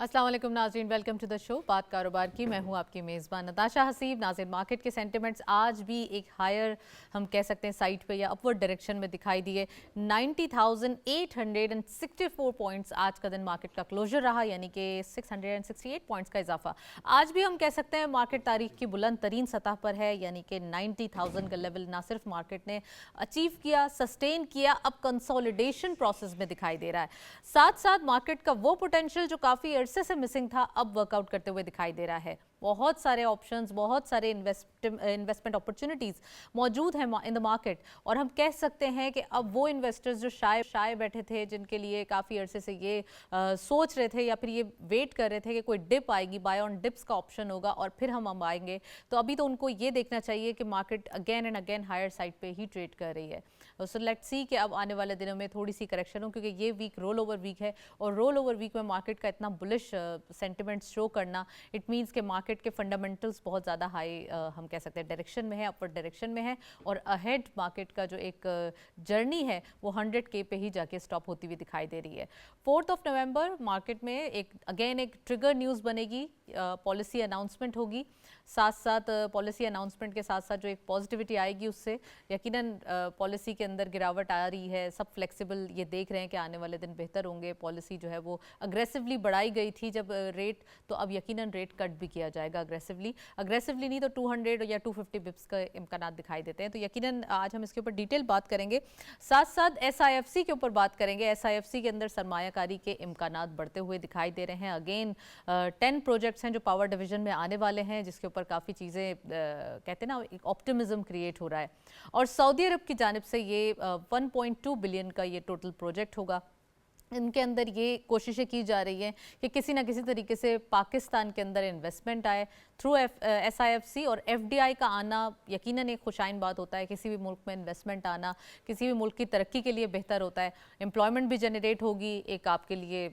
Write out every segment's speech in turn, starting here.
अस्सलाम वालेकुम नाज़रीन, वेलकम टू द शो बात कारोबार की। मैं हूं आपकी मेज़बान नताशा हसीब। नाज़रीन, मार्केट के सेंटिमेंट्स आज भी एक हायर हम कह सकते हैं साइड पे या अपवर्ड डायरेक्शन में दिखाई दिए। 90,864 पॉइंट्स आज का दिन मार्केट का क्लोजर रहा, यानी कि 668 पॉइंट्स का इजाफा। आज भी हम कह सकते हैं मार्केट तारीख की बुलंद तरीन सतह पर है, यानी कि 90,000 का लेवल ना सिर्फ मार्केट ने अचीव किया, सस्टेन किया, अब कंसोलिडेशन प्रोसेस में दिखाई दे रहा है। साथ साथ मार्केट का वो पोटेंशियल जो काफ़ी से मिसिंग था, अब वर्कआउट करते हुए दिखाई दे रहा है। बहुत सारे ऑप्शंस, बहुत सारे इन्वेस्टमेंट अपॉर्चुनिटीज मौजूद हैं इन द मार्केट, और हम कह सकते हैं कि अब वो इन्वेस्टर्स जो शाये बैठे थे, जिनके लिए काफ़ी अरसे से ये सोच रहे थे या फिर ये वेट कर रहे थे कि कोई डिप आएगी, बाय ऑन डिप्स का ऑप्शन होगा और फिर हम आएंगे, तो अभी तो उनको ये देखना चाहिए कि market again and again higher side पे ही ट्रेड कर रही है। सो लेट्स सी कि अब आने वाले दिनों में थोड़ी सी करेक्शन हो, क्योंकि ये वीक रोल ओवर वीक है, और रोल ओवर वीक में मार्केट का इतना बुलिश सेंटिमेंट्स शो करना, इट मीन्स कि मार्केट के फंडामेंटल्स बहुत ज़्यादा हाई हम कह सकते हैं डायरेक्शन में है, अपवर्ड डायरेक्शन में है, और अहेड मार्केट का जो एक जर्नी है वो 100K पे ही जाके स्टॉप होती हुई दिखाई दे रही है। 4 नवंबर मार्केट में एक ट्रिगर न्यूज़ बनेगी, पॉलिसी अनाउंसमेंट होगी। साथ साथ पॉलिसी अनाउंसमेंट के साथ साथ जो एक पॉजिटिविटी आएगी, उससे यकीनन पॉलिसी के अंदर गिरावट आ रही है। सब फ्लेक्सिबल ये देख रहे हैं कि आने वाले दिन बेहतर होंगे। पॉलिसी जो है वो अग्रेसिवली बढ़ाई गई थी जब रेट, तो अब यकीनन रेट कट भी किया जाएगा अग्रेसिवली नहीं तो 200 या 250 बिप्स का इम्कान दिखाई देते हैं। तो यकीनन आज हम इसके ऊपर डिटेल बात करेंगे। साथ साथ SIFC के ऊपर बात करेंगे। SIFC के अंदर सरमायाकारी के इम्कानात बढ़ते हुए दिखाई दे रहे हैं। अगेन 10 प्रोजेक्ट्स हैं जो पावर डिवीजन में आने वाले हैं, जिसके ऊपर काफ़ी चीज़ें कहते हैं ना, एक ऑप्टिमिज्म क्रिएट हो रहा है। और सऊदी अरब की जानिब से ये 1.2 बिलियन का ये टोटल प्रोजेक्ट होगा। इनके अंदर ये कोशिशें की जा रही हैं कि किसी ना किसी तरीके से पाकिस्तान के अंदर इन्वेस्टमेंट आए थ्रू SIFC, और FDI का आना यकीनन एक खुशाइन बात होता है। किसी भी मुल्क में इन्वेस्टमेंट आना किसी भी मुल्क की तरक्की के लिए बेहतर होता है। एम्प्लॉयमेंट भी जनरेट होगी, एक आपके लिए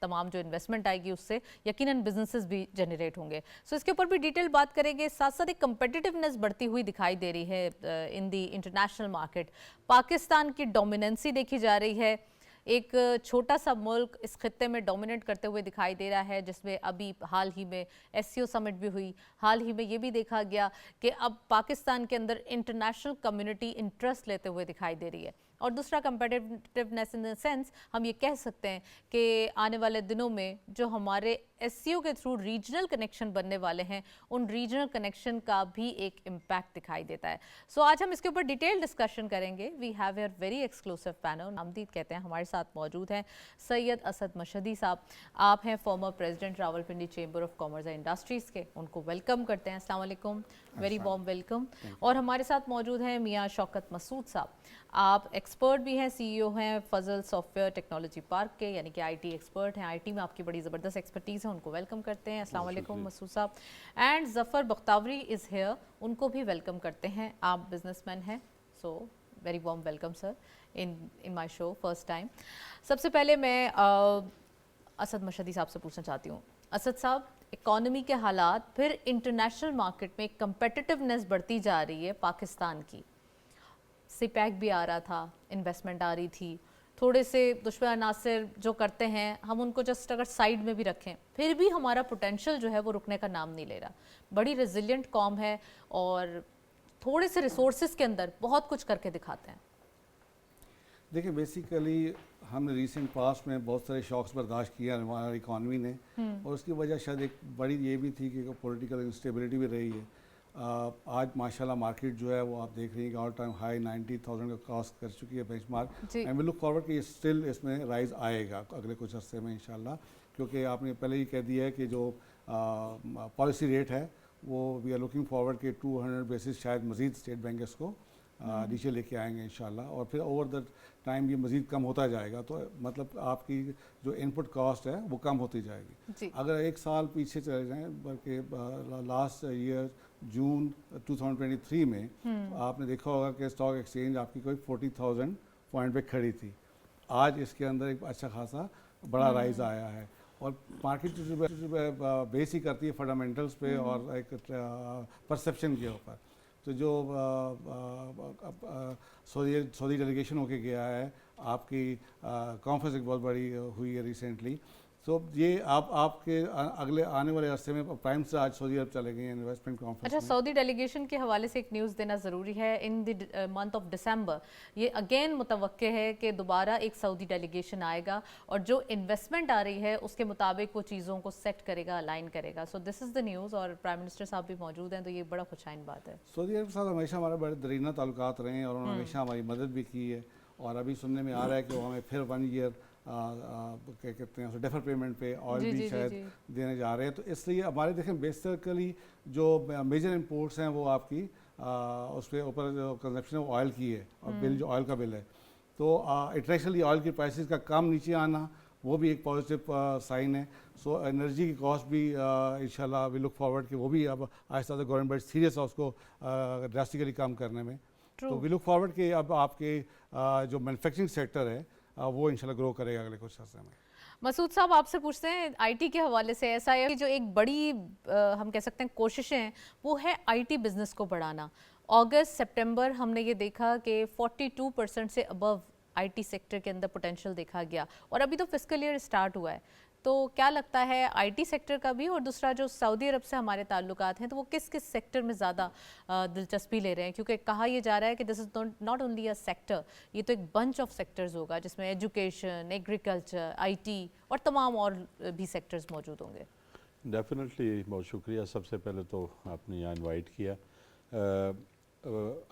तमाम जो इन्वेस्टमेंट आएगी उससे यकीनन बिजनेसेस भी जनरेट होंगे। सो इसके ऊपर भी डिटेल बात करेंगे। साथ साथ एक कंपेटिटिवनेस बढ़ती हुई दिखाई दे रही है इन दी इंटरनेशनल मार्केट। पाकिस्तान की डोमिनेंसी देखी जा रही है। एक छोटा सा मुल्क इस खित्ते में डोमिनेट करते हुए दिखाई दे रहा है, जिसमें अभी हाल ही में SCO समिट भी हुई। हाल ही में ये भी देखा गया कि अब पाकिस्तान के अंदर इंटरनेशनल कम्युनिटी इंटरेस्ट लेते हुए दिखाई दे रही है। और दूसरा कंपेटिटिवनेस इन द सेंस, हम ये कह सकते हैं कि आने वाले दिनों में जो हमारे SCO के थ्रू रीजनल कनेक्शन बनने वाले हैं, उन रीजनल कनेक्शन का भी एक इम्पैक्ट दिखाई देता है। सो आज हम इसके ऊपर डिटेल डिस्कशन करेंगे। We have a very exclusive panel. नामदीद कहते हैं, हमारे साथ मौजूद हैं सैयद असद मशहदी साहब। आप हैं former president Rawalpindi chamber of commerce and industries के, उनको वेलकम करते हैं। अस्सलाम वालेकुम, वेरी वार्म वेलकम। और हमारे साथ मौजूद हैं मियाँ शौकत मसूद साहब। आप एक्सपर्ट भी हैं, CEO हैं फजल सॉफ्टवेयर टेक्नोलॉजी पार्क के, यानी कि IT एक्सपर्ट हैं। IT में आपकी बड़ी ज़बरदस्त एक्सपर्टीज़ है, उनको वेलकम करते हैं। अस्सलाम वालेकुम मसूद साहब। And Zafar Bakhtawari is here, उनको भी वेलकम करते हैं। आप बिजनेसमैन हैं, so very warm welcome sir in my show first time. सबसे पहले मैं असद मशहदी साहब से पूछना चाहती हूँ। असद साहब, इकॉनमी के हालात, फिर इंटरनेशनल मार्केट में कंपेटिटिवनेस बढ़ती जा रही है पाकिस्तान की। सिपैक भी आ रहा था, इन्वेस्टमेंट आ रही थी, थोड़े से दुश्मन अनासर जो करते हैं हम उनको जस्ट अगर साइड में भी रखें, फिर भी हमारा पोटेंशियल जो है वो रुकने का नाम नहीं ले रहा। बड़ी रेजिलिएंट कॉम है और थोड़े से रिसोर्सेज के अंदर बहुत कुछ करके दिखाते हैं। देखिए, बेसिकली हमने रिसेंट पास्ट में बहुत सारे शॉक्स बर्दाश्त किया हमारी इकॉनमी ने, और उसकी वजह शायद एक बड़ी ये भी थी कि पॉलिटिकल इंस्टेबिलिटी भी रही है। आज माशाल्लाह मार्केट जो है वो आप देख रही हैं कि ऑल टाइम हाई 90,000 का क्रॉस कर चुकी है benchmark. And we look forward कि स्टिल इसमें राइज आएगा अगले कुछ अरसे में इंशाल्लाह, क्योंकि आपने पहले ही कह दिया है कि जो पॉलिसी रेट है वो वी आर लुकिंग फॉरवर्ड कि 200 बेसिस शायद मज़ीद स्टेट बैंक इसको नीचे लेके आएंगे इंशाल्लाह, और फिर ओवर द टाइम ये मज़ीद कम होता जाएगा। तो मतलब आपकी जो इनपुट कॉस्ट है वो कम होती जाएगी। अगर एक साल पीछे चले जाएं, बल्कि लास्ट ईयर जून 2023 में आपने देखा होगा कि स्टॉक एक्सचेंज आपकी कोई 40,000 पॉइंट पे खड़ी थी। आज इसके अंदर एक अच्छा खासा बड़ा राइज आया है, और मार्केट जो बेस ही करती है फंडामेंटल्स पे और एक परसेप्शन के ऊपर। तो जो सऊदी डेलीगेशन होके गया है, आपकी कॉन्फ्रेंस एक बहुत बड़ी हुई है रिसेंटली, सो ये आपके अगले आने वाले अरसे में प्राइम से आज सऊदी अरब चले गए इन्वेस्टमेंट अच्छा, कॉन्फ्रेंस में। सऊदी डेलीगेशन के हवाले से एक न्यूज़ देना ज़रूरी है। In the month of December ये अगेन मुतवक्के है कि दोबारा एक सऊदी डेलीगेशन आएगा और जो इन्वेस्टमेंट आ रही है उसके मुताबिक वो चीज़ों को सेट करेगा, अलाइन करेगा। So this is the news और प्राइम मिनिस्टर साहब भी मौजूद हैं, तो ये बड़ा खुशाइन बात है। सऊदी अरब के साथ हमेशा हमारे बड़े दरीना ताल्लुकात रहे हैं और उन्होंने हमेशा हमारी मदद भी की है। और अभी सुनने में आ रहा है कि वो हमें फिर 1 ईयर क्या कहते हैं डेफर पेमेंट पे ऑयल जी, भी जी, शायद जी। देने जा रहे हैं। तो इसलिए हमारे देखें बेसिकली जो मेजर इंपोर्ट्स हैं वो आपकी उस पर ऊपर जो कंजप्शन ऑयल की है और बिल जो ऑयल का बिल है, तो इंटरनेशनली ऑयल की प्राइसेस का कम नीचे आना वो भी एक पॉजिटिव साइन है। सो एनर्जी की कॉस्ट भी इंशाल्लाह वी लुक फॉरवर्ड कि वो भी अब आहिस्ता आहिस्ता गवर्नमेंट बड़ी सीरियस है उसको ड्रास्टिकली कम करने में। True. तो वी लुक फॉरवर्ड कि अब आपके जो मैन्युफैक्चरिंग सेक्टर है वो इंशाल्लाह ग्रो करेगा अगले कुछ अर्से में। मसूद साहब, आपसे पूछते हैं आईटी के हवाले से। एसआईएफ की जो एक बड़ी हम कह सकते हैं कोशिशें हैं वो है आईटी बिजनेस को बढ़ाना। अगस्त सितंबर हमने ये देखा कि 42% से अबव आईटी सेक्टर के अंदर पोटेंशियल देखा गया और अभी तो फिस्कल ईयर स्टार्ट हुआ है। तो क्या लगता है आईटी सेक्टर का भी, और दूसरा जो सऊदी अरब से हमारे ताल्लुकात हैं तो वो किस किस सेक्टर में ज़्यादा दिलचस्पी ले रहे हैं? क्योंकि कहा यह जा रहा है कि this is not only a sector, ये तो एक बंच ऑफ सेक्टर्स होगा जिसमें एजुकेशन, एग्रीकल्चर, आईटी और तमाम और भी सेक्टर्स मौजूद होंगे। डेफिनेटली, बहुत शुक्रिया। सबसे पहले तो आपने यहाँ इनवाइट किया।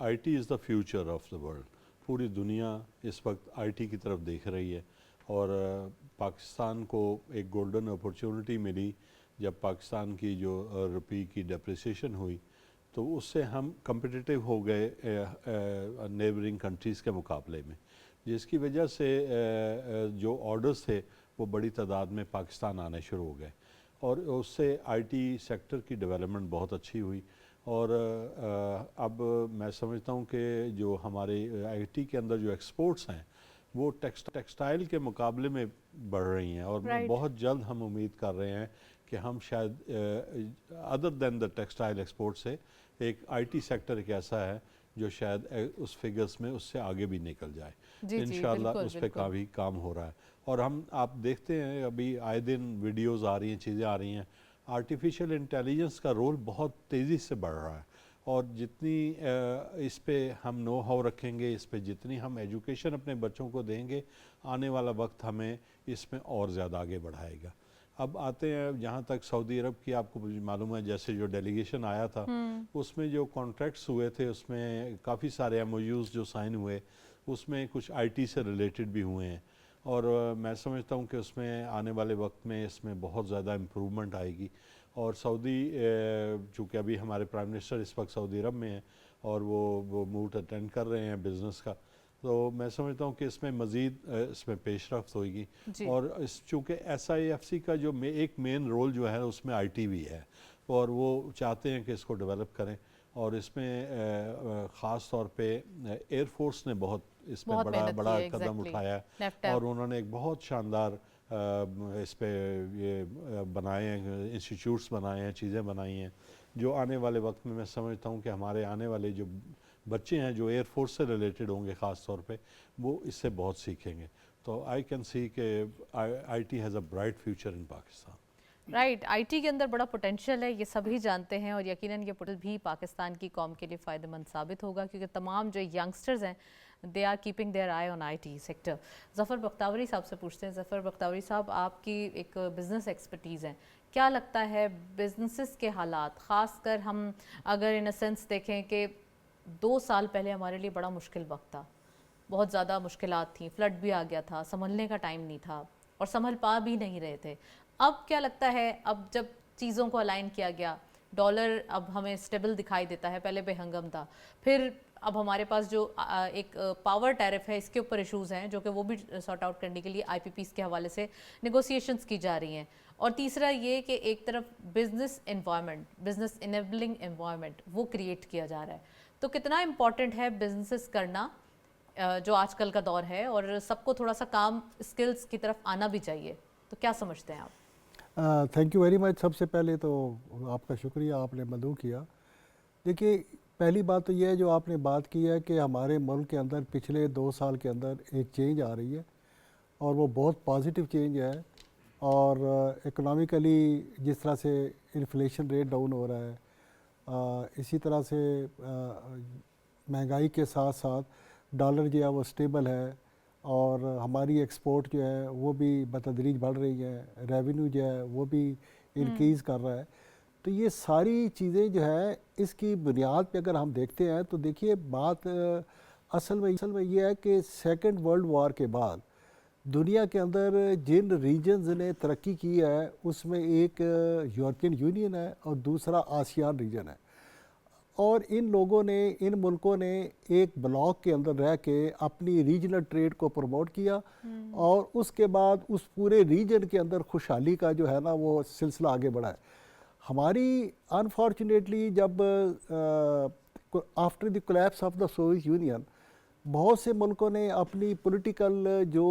IT is the future of the world. पूरी दुनिया इस वक्त आईटी की तरफ देख रही है और पाकिस्तान को एक गोल्डन अपॉर्चुनिटी मिली जब पाकिस्तान की जो रुपये की डेप्रिसिएशन हुई, तो उससे हम कम्पिटिटिव हो गए नेबरिंग कंट्रीज़ के मुकाबले में, जिसकी वजह से जो ऑर्डर्स थे वो बड़ी तादाद में पाकिस्तान आने शुरू हो गए और उससे आईटी सेक्टर की डेवलपमेंट बहुत अच्छी हुई। और अब मैं समझता हूँ कि जो हमारे आईटी के अंदर जो एक्सपोर्ट्स हैं वो टेक्सटाइल के मुकाबले में बढ़ रही हैं और बहुत जल्द हम उम्मीद कर रहे हैं कि हम शायद other than the textile export से एक आईटी सेक्टर एक ऐसा है जो शायद उस फिगर्स में उससे आगे भी निकल जाए। इंशाल्लाह उस पर काफ़ी काम हो रहा है और हम आप देखते हैं अभी आए दिन वीडियोज़ आ रही हैं, चीज़ें आ रही हैं। आर्टिफिशियल इंटेलिजेंस का रोल बहुत तेज़ी से बढ़ रहा है और जितनी इस पे हम नो हाउ रखेंगे, इस पे जितनी हम एजुकेशन अपने बच्चों को देंगे, आने वाला वक्त हमें इसमें और ज़्यादा आगे बढ़ाएगा। अब आते हैं जहाँ तक सऊदी अरब की, आपको मालूम है जैसे जो डेलीगेशन आया था उसमें जो कॉन्ट्रैक्ट्स हुए थे उसमें काफ़ी सारे एमओयूज़ जो साइन हुए उसमें कुछ आईटी से रिलेटेड भी हुए हैं और मैं समझता हूँ कि उसमें आने वाले वक्त में इसमें बहुत ज़्यादा इम्प्रूवमेंट आएगी। और सऊदी चूँकि अभी हमारे प्राइम मिनिस्टर इस वक्त सऊदी अरब में हैं और वो मूट अटेंड कर रहे हैं बिज़नेस का, तो मैं समझता हूँ कि इसमें मज़ीद इसमें पेशरफ्त होगी। और इस चूँकि SIFC का जो एक मेन रोल जो है उसमें आईटी भी है और वो चाहते हैं कि इसको डेवलप करें और इसमें ख़ास तौर पे एयरफोर्स ने बहुत इसमें बड़ा कदम उठाया है और उन्होंने एक बहुत शानदार इस पे ये बनाए हैं, इंस्टीट्यूट्स बनाए हैं, चीज़ें बनाई हैं जो आने वाले वक्त में मैं समझता हूँ कि हमारे आने वाले जो बच्चे हैं जो एयरफोर्स से रिलेटेड होंगे ख़ास तौर पे, वो इससे बहुत सीखेंगे। तो आई कैन सी कि IT has a bright future in Pakistan. Right, IT के अंदर बड़ा पोटेंशियल है, ये सभी जानते हैं और यकीनन ये पोटेंशियल भी पाकिस्तान की कौम के लिए फ़ायदेमंद साबित होगा क्योंकि तमाम जो यंगस्टर्स हैं they are keeping their eye on IT sector. Zafar Bakhtawari साहब से पूछते हैं। ज़फ़र बख्तावरी साहब, आपकी एक बिज़नेस एक्सपर्टीज़ है, क्या लगता है बिजनेसेस के हालात, ख़ासकर हम अगर इन अ सेंस देखें कि 2 साल पहले हमारे लिए बड़ा मुश्किल वक्त था, बहुत ज़्यादा मुश्किलात थी, फ्लड भी आ गया था, संभलने का टाइम नहीं था और संभल पा भी नहीं रहे थे। अब क्या लगता है, अब जब चीज़ों को अलाइन किया गया, डॉलर अब हमें स्टेबल दिखाई देता है, पहले बेहंगम था, फिर अब हमारे पास जो एक पावर टैरिफ है इसके ऊपर इश्यूज़ हैं जो कि वो भी सॉर्ट आउट करने के लिए IPPs के हवाले से नेगोशिएशंस की जा रही हैं, और तीसरा ये कि एक तरफ business environment, business enabling environment वो क्रिएट किया जा रहा है। तो कितना इम्पॉर्टेंट है बिजनेसेस करना जो आजकल का दौर है, और सबको थोड़ा सा काम स्किल्स की तरफ आना भी चाहिए, तो क्या समझते हैं आप? Thank you very much. सबसे पहले तो आपका शुक्रिया, आपने मदऊ किया। देखिए, पहली बात तो यह है जो आपने बात की है कि हमारे मुल्क के अंदर पिछले 2 साल के अंदर एक चेंज आ रही है और वो बहुत पॉजिटिव चेंज है और इकोनॉमिकली जिस तरह से इन्फ्लेशन रेट डाउन हो रहा है, इसी तरह से महंगाई के साथ साथ डॉलर जो है वो स्टेबल है और हमारी एक्सपोर्ट जो है वो भी बतदरीज बढ़ रही है, रेवेन्यू जो है वो भी इंक्रीज़ कर रहा है। तो ये सारी चीज़ें जो है इसकी बुनियाद पे अगर हम देखते हैं तो देखिए बात असल में ये है कि सेकंड वर्ल्ड वॉर के बाद दुनिया के अंदर जिन रीजन्स ने तरक्की की है उसमें एक यूरोपियन यूनियन है और दूसरा आसियान रीजन है। और इन लोगों ने, इन मुल्कों ने एक ब्लॉक के अंदर रह के अपनी रीजनल ट्रेड को प्रमोट किया और उसके बाद उस पूरे रीजन के अंदर खुशहाली का जो है ना वो सिलसिला आगे बढ़ा है। हमारी अनफॉर्चुनेटली जब after the collapse of the Soviet union बहुत से मुल्कों ने अपनी पॉलिटिकल जो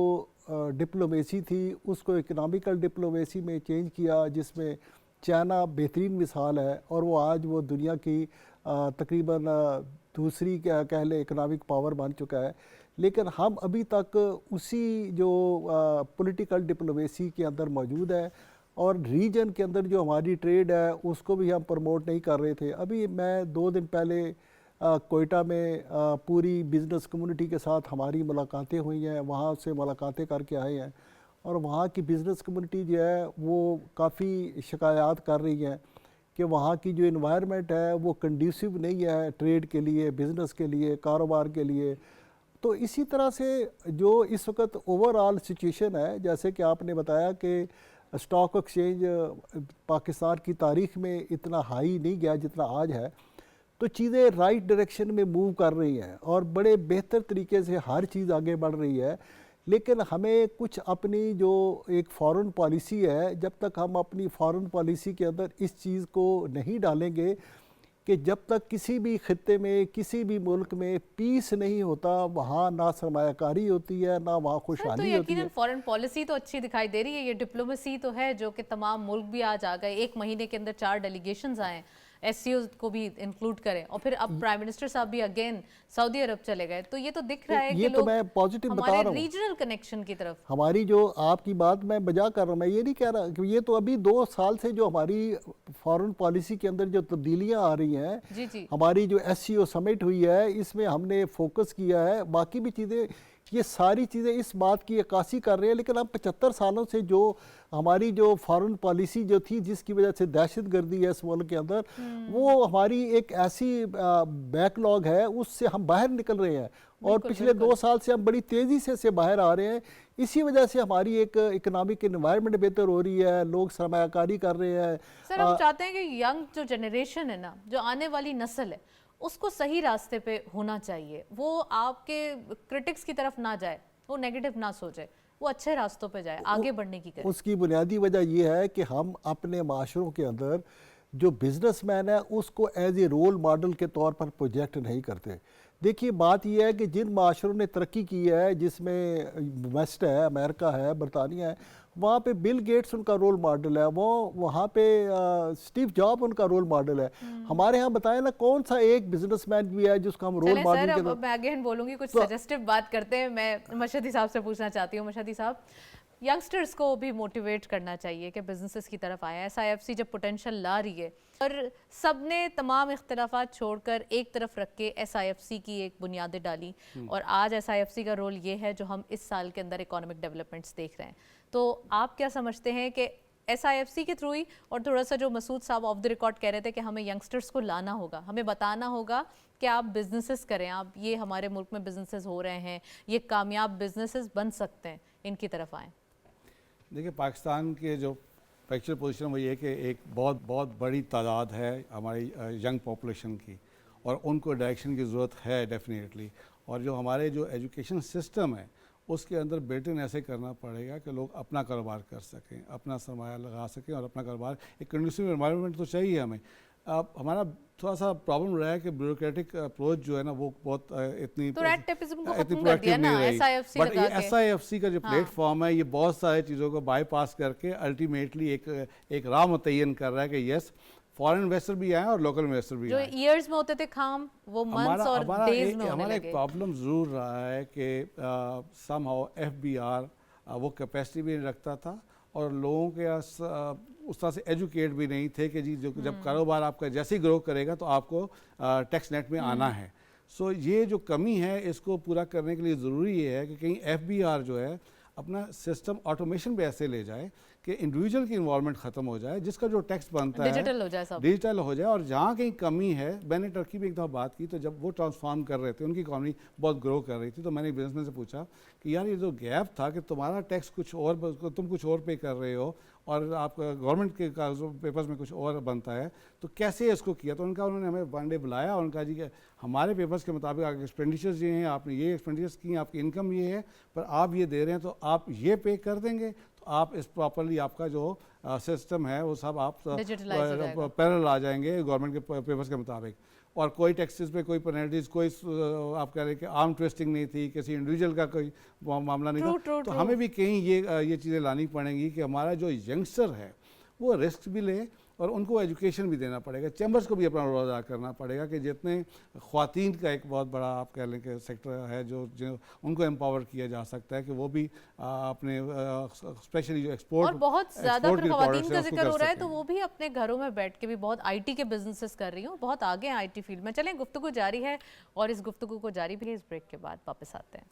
डिप्लोमेसी थी उसको इकोनॉमिकल डिप्लोमेसी में चेंज किया, जिसमें चाइना बेहतरीन मिसाल है और वो आज वो दुनिया की तकरीबन दूसरी क्या कह लें इकोनॉमिक पावर बन चुका है। लेकिन हम अभी तक उसी जो पॉलिटिकल डिप्लोमेसी के अंदर मौजूद है और रीजन के अंदर जो हमारी ट्रेड है उसको भी हम प्रमोट नहीं कर रहे थे। अभी मैं 2 दिन पहले कोयटा में पूरी बिज़नेस कम्युनिटी के साथ हमारी मुलाकातें हुई हैं, वहाँ से मुलाकातें करके आए हैं और वहाँ की बिज़नेस कम्युनिटी जो है वो काफ़ी शिकायत कर रही है कि वहाँ की जो इन्वायरमेंट है वो कंड्यूसिव नहीं है ट्रेड के लिए, बिज़नेस के लिए, कारोबार के लिए। तो इसी तरह से जो इस वक्त ओवरऑल सिचुएशन है, जैसे कि आपने बताया कि स्टॉक एक्सचेंज पाकिस्तान की तारीख में इतना हाई नहीं गया जितना आज है, तो चीज़ें राइट डायरेक्शन में मूव कर रही हैं और बड़े बेहतर तरीके से हर चीज़ आगे बढ़ रही है। लेकिन हमें कुछ अपनी जो एक फॉरेन पॉलिसी है, जब तक हम अपनी फॉरेन पॉलिसी के अंदर इस चीज़ को नहीं डालेंगे कि जब तक किसी भी खित्ते में, किसी भी मुल्क में पीस नहीं होता, वहाँ ना सरमायाकारी होती है, ना वहाँ तो खुशहाली होती है। यकीनन फॉरेन पॉलिसी तो अच्छी दिखाई दे रही है, ये डिप्लोमेसी तो है जो कि तमाम मुल्क भी आज आ गए, 1 महीने के अंदर 4 डेलीगेशंस आए, एससीओ को भी इंक्लूड करें और फिर अब प्राइम मिनिस्टर साहब भी अगेन सऊदी अरब चले गए। तो ये तो दिख रहा है ये कि तो लोग मैं पॉजिटिव बता रहा हमारे हूँ, रीजनल कनेक्शन की तरफ। हमारी जो आपकी बात मैं बजा कर रहा हूँ, मैं ये नहीं कह रहा कि ये तो अभी 2 साल से जो हमारी फॉरेन पॉलिसी के अंदर जो तब्दीलियाँ आ रही हैं, जी जी, हमारी जो एससीओ समिट हुई है इसमें हमने फोकस किया है, बाकी भी चीज़ें, ये सारी चीज़ें इस बात की अक्कासी कर रहे हैं। लेकिन अब 75 सालों से जो हमारी जो फॉरेन पॉलिसी जो थी जिसकी वजह से दहशत गर्दी है इस मुल्क के अंदर, वो हमारी एक ऐसी बैकलॉग है, उससे हम बाहर निकल रहे हैं और पिछले 2 साल से हम बड़ी तेज़ी से बाहर आ रहे हैं। इसी वजह से हमारी एक इकोनॉमिक इन्वायरमेंट बेहतर हो रही है, लोग सरमायाकारी कर रहे हैं। सर हम चाहते हैं कि यंग जो जनरेशन है ना, जो आने वाली नस्ल है, उसको सही रास्ते पे होना चाहिए, वो आपके क्रिटिक्स की तरफ ना जाए, वो नेगेटिव ना सोचे, वो अच्छे रास्तों पे जाए, आगे बढ़ने की करे। उसकी बुनियादी वजह यह है कि हम अपने माशरों के अंदर जो बिजनेसमैन है उसको एज ए रोल मॉडल के तौर पर प्रोजेक्ट नहीं करते। देखिए बात यह है कि जिन माशरों ने तरक्की की है, जिसमें वेस्ट है, अमेरिका है, बरतानिया है, वहाँ पे बिल गेट्स उनका रोल मॉडल है, वो वहाँ पे स्टीव जॉब उनका रोल मॉडल है। हमारे यहाँ बताएं ना कौन सा एक बिजनेसमैन भी है जिसको हम रोल मॉडल सर के अब मैं अगेन बोलूंगी, कुछ सजेस्टिव बात करते हैं। मैं मशहदी साहब से पूछना चाहती हूँ, मशहदी साहब, यंगस्टर्स को भी मोटिवेट करना चाहिए कि बिजनेसेस की तरफ आए। एसआईएफसी जब पोटेंशियल ला रही है और सबने तमाम इख्तलाफात छोड़कर एक तरफ रख के एसआईएफसी की एक बुनियादें डाली और आज एसआईएफसी का रोल ये है जो हम इस साल के अंदर इकोनॉमिक डेवलपमेंट्स देख रहे हैं। तो आप क्या समझते हैं कि एसआईएफसी के थ्रू ही, और थोड़ा सा जो मसूद साहब ऑफ द रिकॉर्ड कह रहे थे कि हमें यंगस्टर्स को लाना होगा, हमें बताना होगा कि आप बिजनेसेस करें, आप ये हमारे मुल्क में बिजनेसेस हो रहे हैं, ये कामयाब बिजनेसेस बन सकते हैं, इनकी तरफ आएँ। देखिए पाकिस्तान के जो फैक्चुअल पोजीशन वो ये कि एक बहुत बड़ी तादाद है हमारी यंग पॉपुलेशन की और उनको डायरेक्शन की ज़रूरत है डेफिनेटली। और जो हमारे जो एजुकेशन सिस्टम है उसके अंदर बेहतर ऐसे करना पड़ेगा कि लोग अपना कारोबार कर सकें, अपना सरमाया लगा सकें और अपना कारोबार, एक कंडीसिव एनवायरनमेंट तो चाहिए हमें। अब हमारा थोड़ा सा प्रॉब्लम रहा है कि ब्यूरोक्रेटिक अप्रोच जो है ना वो बहुत इतनी प्रोएक्टिविज्म को खत्म कर प्रोएक्टिव दिया ना नहीं रही। एसआईएफसी बट लगा के। एसआईएफसी का जो प्लेटफॉर्म है ये बहुत सारी चीज़ों को बाईपास करके अल्टीमेटली एक राह मुतय्यन कर रहा है कि यस फॉरेन इन्वेस्टर भी आए और लोकल इन्वेस्टर भी जो आए। ईयर्स में होते थे खाम, वो मंथ्स और डेज में होने हमारा एक लगे। प्रॉब्लम ज़रूर रहा है कि समहाउ एफबीआर वो कैपेसिटी भी नहीं रखता था और लोगों के उस तरह से एजुकेट भी नहीं थे कि जी जो जब कारोबार आपका जैसे ही ग्रो करेगा तो आपको टैक्स नेट में आना है। सो ये जो कमी है इसको पूरा करने के लिए ज़रूरी ये है कि कहीं FBR जो है अपना सिस्टम ऑटोमेशन पे ऐसे ले जाए कि इंडिविजुअल की इन्वॉल्वमेंट ख़त्म हो जाए, जिसका जो टैक्स बनता है डिजिटल हो जाए सब। डिजिटल हो जाए। और जहाँ कहीं कमी है, मैंने टर्की में एक दफ़ा बात की तो जब वो ट्रांसफॉर्म कर रहे थे, उनकी इकॉनमी बहुत ग्रो कर रही थी, तो मैंने बिजनेसमैन से पूछा कि यार ये जो गैप था कि तुम्हारा टैक्स कुछ और, तुम कुछ और पे कर रहे हो और आपका गवर्नमेंट के कागजों पेपर्स में कुछ और बनता है, तो कैसे इसको किया। तो उन्होंने हमें वन डे बुलाया और उनका जी कि हमारे पेपर्स के मुताबिक आपके एक्सपेंडिचर्स ये हैं, आपने ये एक्सपेंडिचर्स किए, आपकी इनकम ये है, पर आप ये दे रहे हैं तो आप ये पे कर देंगे तो आप इस प्रॉपरली आपका जो सिस्टम है वो सब आप पैरेलल आ जाएंगे गवर्नमेंट के पेपर्स के मुताबिक। और कोई टैक्सेस पे कोई पेनल्टीज, कोई आप कह रहे हैं कि आर्म ट्विस्टिंग नहीं थी, किसी इंडिविजुअल का कोई मामला नहीं था। तो हमें भी कहीं ये चीज़ें लानी पड़ेंगी कि हमारा जो यंगस्टर है वो रिस्क भी ले और उनको एजुकेशन भी देना पड़ेगा। चैम्बर्स को भी अपना रोल अदा करना पड़ेगा कि जितने ख्वातीन का एक बहुत बड़ा आप कह लें कि सेक्टर है जो उनको एम्पावर किया जा सकता है कि वो भी अपने स्पेशली जो एक्सपोर्ट, और बहुत ज़्यादा फिर ख्वातीन का जिक्र हो रहा है तो वो वो भी अपने घरों में बैठ के भी बहुत IT के बिजनेसेस कर रही हूँ, बहुत आगे हैं IT फील्ड में। चलें, गुफ्तगू जारी है और इस गुफ्तगू को जारी भी इस ब्रेक के बाद वापस आते हैं।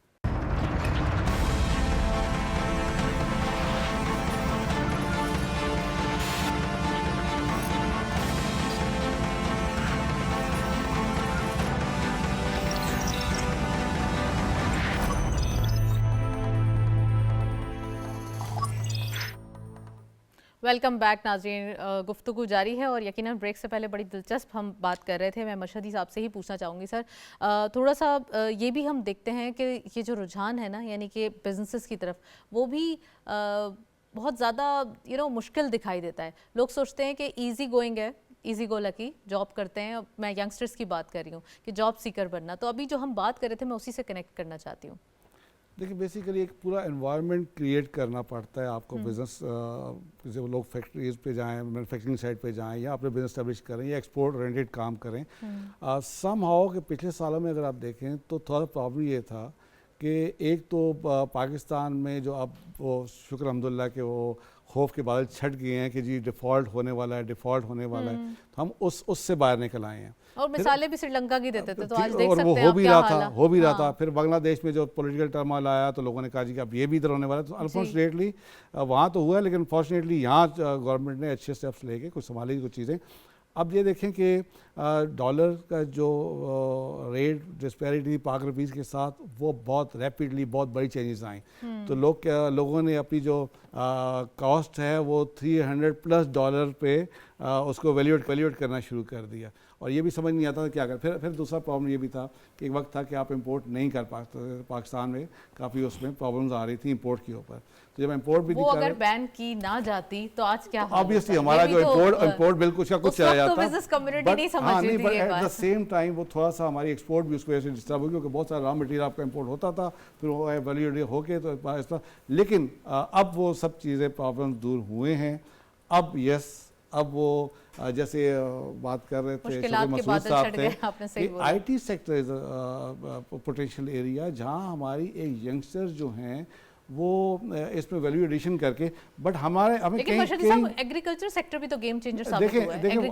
वेलकम बैक नाज़रीन, गुफ्तगू जारी है और यकीनन ब्रेक से पहले बड़ी दिलचस्प हम बात कर रहे थे। मैं मशहदी साहब से ही पूछना चाहूँगी सर, थोड़ा सा ये भी हम देखते हैं कि ये जो रुझान है ना, यानी कि बिजनेसेस की तरफ, वो भी बहुत ज़्यादा मुश्किल दिखाई देता है। लोग सोचते हैं कि ईजी गोइंग है, ईजी गो लकी, जॉब करते हैं। मैं यंगस्टर्स की बात कर रही हूँ कि जॉब सीकर बनना, तो अभी जो हम बात कर रहे थे मैं उसी से कनेक्ट करना चाहती हूँ। देखिए बेसिकली एक पूरा एनवायरनमेंट क्रिएट करना पड़ता है आपको। बिजनेस जो लोग फैक्ट्रीज पे जाएं, मैन्युफैक्चरिंग साइड पे जाएं या अपने बिजनेस स्टैब्लिश करें या एक्सपोर्ट ओरिएंटेड काम करें, सम हाउ के पिछले सालों में अगर आप देखें तो थोड़ा प्रॉब्लम ये था कि एक तो पाकिस्तान में जो अब वो शुक्र अल्हम्दुलिल्लाह के वो खौफ के बादल छट गए हैं कि जी डिफ़ॉल्ट होने वाला है, डिफ़ॉल्ट होने वाला है, तो हम उससे बाहर निकल आए हैं। और मिसालें भी श्रीलंका की देते थे, तो आज देख और सकते वो हैं हो भी रहा था, हो भी रहा हाँ। था। फिर बांग्लादेश में जो पॉलिटिकल टर्मोइल आया तो लोगों ने कहा जी कि अब ये भी इधर होने वाला है। तो अनफॉर्चुनेटली वहाँ तो हुआ, लेकिन फॉर्चुनेटली यहाँ गवर्नमेंट ने अच्छे स्टेप्स लेके कुछ संभाली कुछ चीज़ें। अब ये देखें कि डॉलर का जो रेट डिस्पैरिटी पाक रुपीज़ के साथ वो बहुत रैपिडली बहुत बड़ी चेंजेस आई। तो लोगों ने अपनी जो कॉस्ट है वो $300+ पे उसको वैल्यूएट करना शुरू कर दिया और ये भी समझ नहीं आता था क्या कर। फिर दूसरा प्रॉब्लम ये भी था कि एक वक्त था कि आप इंपोर्ट नहीं कर पाते, पाकिस्तान में काफ़ी उसमें प्रॉब्लम्स आ रही थी इंपोर्ट के ऊपर। तो जब इंपोर्ट भी वो अगर बैन की ना जाती तो आज क्या हाल ऑब्वियसली होता? हमारा ये जो भी तो, इंपोर्ट बिल कुछ का कुछ चला जाता। तो बिजनेस कम्युनिटी नहीं समझ रही थी ये एट द बात। सेम टाइम वो थोड़ा सा हमारी एक्सपोर्ट भी उसकी वजह से डिस्टर्ब हुई क्योंकि बहुत सारा रॉ मटेरियल आपका इंपोर्ट होता था, फिर वो वैल्यू होके तो इस तरह। लेकिन अब वो सब चीज़ें प्रॉब्लम दूर हुए हैं। अब अब वो जैसे बात कर रहे थे मसूद साहब थे, IT sector is potential area जहाँ हमारी एक यंगस्टर जो हैं वो इसमें वैल्यू एडिशन करके, बट हमें कहीं एग्रीकल्चर सेक्टर भी तो गेम चेंजर साबित हुआ है। देखिए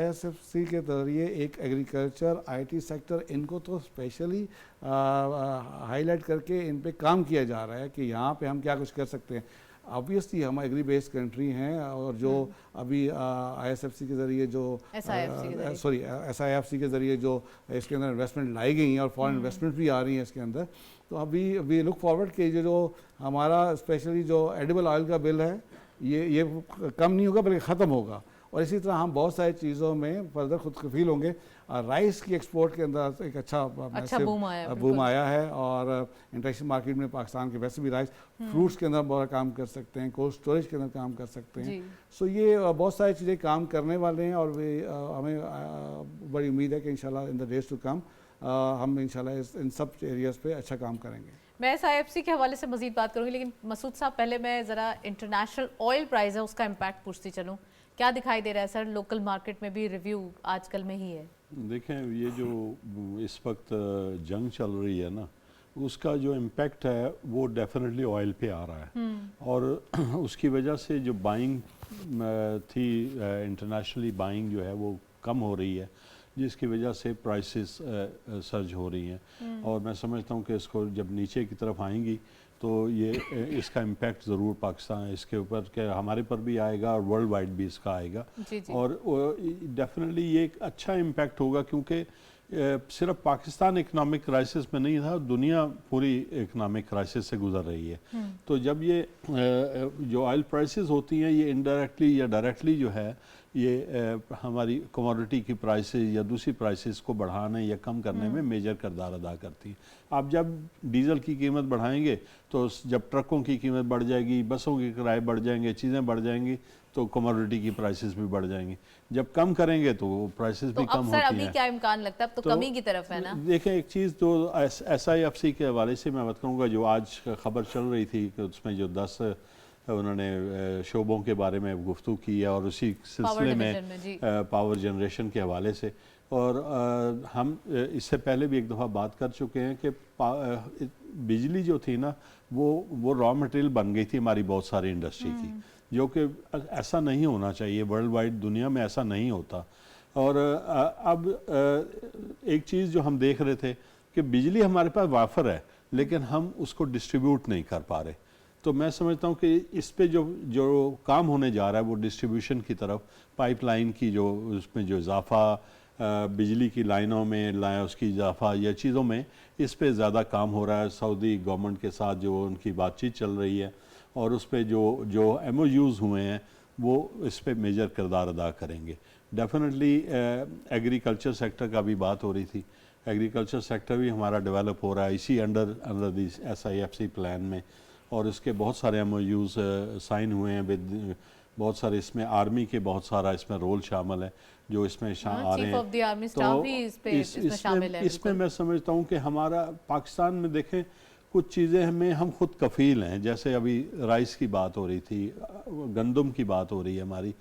ISFC के जरिए एक एग्रीकल्चर IT सेक्टर इनको तो स्पेशली हाईलाइट करके इन पे काम किया जा रहा है कि यहाँ पे हम क्या कुछ कर सकते हैं। ऑब्वियसली हम एग्री बेस्ड कंट्री हैं और जो अभी ISFC के ज़रिए जो SIFC के ज़रिए जो इसके अंदर इन्वेस्टमेंट लाई गई हैं और फॉरेन इन्वेस्टमेंट भी आ रही हैं इसके अंदर, तो अभी वी लुक फॉरवर्ड कि जो हमारा स्पेशली जो एडिबल ऑयल का बिल है ये कम नहीं होगा बल्कि ख़त्म होगा। और इसी तरह हम बहुत सारी चीज़ों में फर्दर खुद कफील होंगे। राइस की एक्सपोर्ट के अंदर एक अच्छा बूम आया है और इंटरनेशनल मार्केट में पाकिस्तान के वैसे भी राइस, फ्रूट्स के अंदर बहुत काम कर सकते हैं, कोल्ड स्टोरेज के अंदर काम कर सकते हैं। सो ये बहुत सारी चीज़ें काम करने वाले हैं और वे हमें बड़ी उम्मीद है कि इंशाल्लाह in the days to come हम इंशाल्लाह इन सब एरियाज़ पे अच्छा काम करेंगे। मैं SIFC के हवाले से मज़ीद बात करूँगी, लेकिन मसूद साहब पहले मैं ज़रा इंटरनेशनल ऑयल प्राइस है उसका इम्पैक्ट पूछती चलूँ। क्या दिखाई दे रहा है सर? लोकल मार्केट में भी रिव्यू आजकल में ही है। देखें ये जो इस वक्त जंग चल रही है ना, उसका जो इम्पैक्ट है वो डेफिनेटली ऑयल पे आ रहा है और उसकी वजह से जो बाइंग थी इंटरनेशनली बाइंग जो है वो कम हो रही है, जिसकी वजह से प्राइसेस सर्ज हो रही हैं और मैं समझता हूँ कि इसको जब नीचे की तरफ आएंगी तो ये इसका इम्पैक्ट ज़रूर पाकिस्तान इसके ऊपर के हमारे पर भी आएगा और वर्ल्ड वाइड भी इसका आएगा। जी जी। और डेफिनेटली ये एक अच्छा इम्पैक्ट होगा क्योंकि सिर्फ पाकिस्तान इकोनॉमिक क्राइसिस में नहीं था, दुनिया पूरी इकोनॉमिक क्राइसिस से गुजर रही है। तो जब ये जो ऑयल प्राइसेस होती हैं ये इनडायरेक्टली या डायरेक्टली जो है ये हमारी कमोडिटी की प्राइसेस या दूसरी प्राइसेस को बढ़ाने या कम करने में मेजर किरदार अदा करती हैं। आप जब डीजल की कीमत बढ़ाएंगे तो जब ट्रकों की कीमत बढ़ जाएगी, बसों के किराए बढ़ जाएंगे, चीज़ें बढ़ जाएंगी तो कमोडिटी की प्राइसेस भी बढ़ जाएंगी। जब कम करेंगे तो प्राइसेस भी कम होती हैं। अभी क्या इम्कान लगता है? अब तो कमी की तरफ है ना। देखें एक चीज़ जो SIFC के हवाले से मैं बात करूँगा, जो आज खबर चल रही थी कि उसमें जो 10 उन्होंने शोबों के बारे में गुफ्तगू की है और उसी सिलसिले में पावर जनरेशन के हवाले से और हम इससे पहले भी एक दफ़ा बात कर चुके हैं कि बिजली जो थी ना वो रॉ मटेरियल बन गई थी हमारी बहुत सारी इंडस्ट्री की, जो कि ऐसा नहीं होना चाहिए, वर्ल्ड वाइड दुनिया में ऐसा नहीं होता। और अब एक चीज़ जो हम देख रहे थे कि बिजली हमारे पास वाफर है लेकिन हम उसको डिस्ट्रीब्यूट नहीं कर पा रहे। तो मैं समझता हूँ कि इस पे जो काम होने जा रहा है वो डिस्ट्रीब्यूशन की तरफ, पाइपलाइन की जो उसमें जो इजाफा, बिजली की लाइनों में उसकी इजाफा या चीज़ों में, इस पे ज़्यादा काम हो रहा है। सऊदी गवर्नमेंट के साथ जो उनकी बातचीत चल रही है और उस पे जो MOUs हुए हैं वो इस पे मेजर किरदार अदा करेंगे। डेफिनेटली एग्रीकल्चर सेक्टर का भी बात हो रही थी, एग्रीकल्चर सेक्टर भी हमारा डेवलप हो रहा है इसी अंडर दी SIFC प्लान में और इसके बहुत सारे MOUs साइन हुए हैं विद बहुत सारे, इसमें आर्मी के बहुत सारा इसमें रोल शामिल है जो इसमें आ रहे हैं। तो इसमें मैं समझता हूँ कि हमारा पाकिस्तान में देखें कुछ चीज़ें हम खुद कफ़ील हैं, जैसे अभी राइस की बात हो रही थी, गंदम की बात हो रही है, हमारी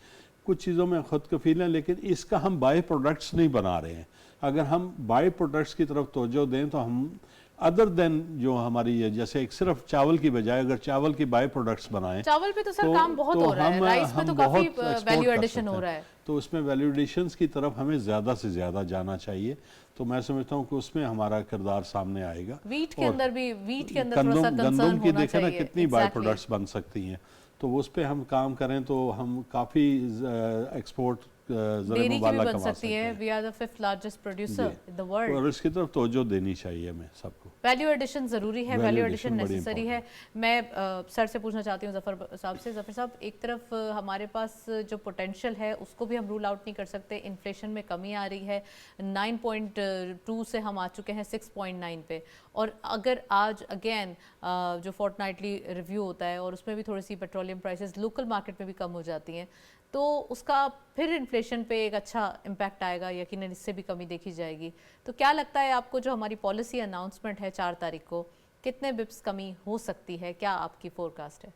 कुछ चीज़ों में खुद कफ़ील हैं लेकिन इसका हम बाय प्रोडक्ट्स नहीं बना रहे हैं। अगर हम बाय प्रोडक्ट्स की तरफ तवज्जो दें तो हम अदर देन जो हमारी है, जैसे एक सिर्फ चावल की बजाय अगर चावल की बाय प्रोडक्ट्स बनाएं, चावल पे तो सर काम बहुत हो रहा है, राइस पे तो काफी वैल्यू एडिशन हो रहा है, तो उसमें वैल्यू एडिशंस की तरफ हमें ज़्यादा से ज़्यादा जाना चाहिए। तो मैं समझता हूँ कि उसमें हमारा किरदार सामने आएगा। वीट के अंदर थोड़ा सा कंसर्न की देखें ना कितनी बाय प्रोडक्ट्स बन सकती हैं, तो उस पर हम काम करें तो हम काफ़ी एक्सपोर्ट डेयरी की भी बन सकती है। We are the 5th largest producer in the world और इसकी तरफ तवज्जो देनी चाहिए हमें सबको। वैल्यू एडिशन ज़रूरी है, वैल्यू एडिशन नेसेसरी है। मैं सर से पूछना चाहती हूँ ज़फ़र साहब से। ज़फ़र साहब, एक तरफ हमारे पास जो पोटेंशियल है उसको भी हम रूल आउट नहीं कर सकते, इन्फ्लेशन में कमी आ रही है, 9.2 से हम आ चुके हैं 6.9 पे, और अगर आज अगेन जो फोर्टनाइटली रिव्यू होता है और उसमें भी थोड़ी सी पेट्रोलियम प्राइसेस लोकल मार्केट में भी कम हो जाती हैं तो उसका फिर इन्फ्लेशन पे एक अच्छा इम्पैक्ट आएगा, यकीनन इससे भी कमी देखी जाएगी। तो क्या लगता है आपको, जो हमारी पॉलिसी अनाउंसमेंट है 4 तारीख को, कितने बिप्स कमी हो सकती है, क्या आपकी फोरकास्ट है?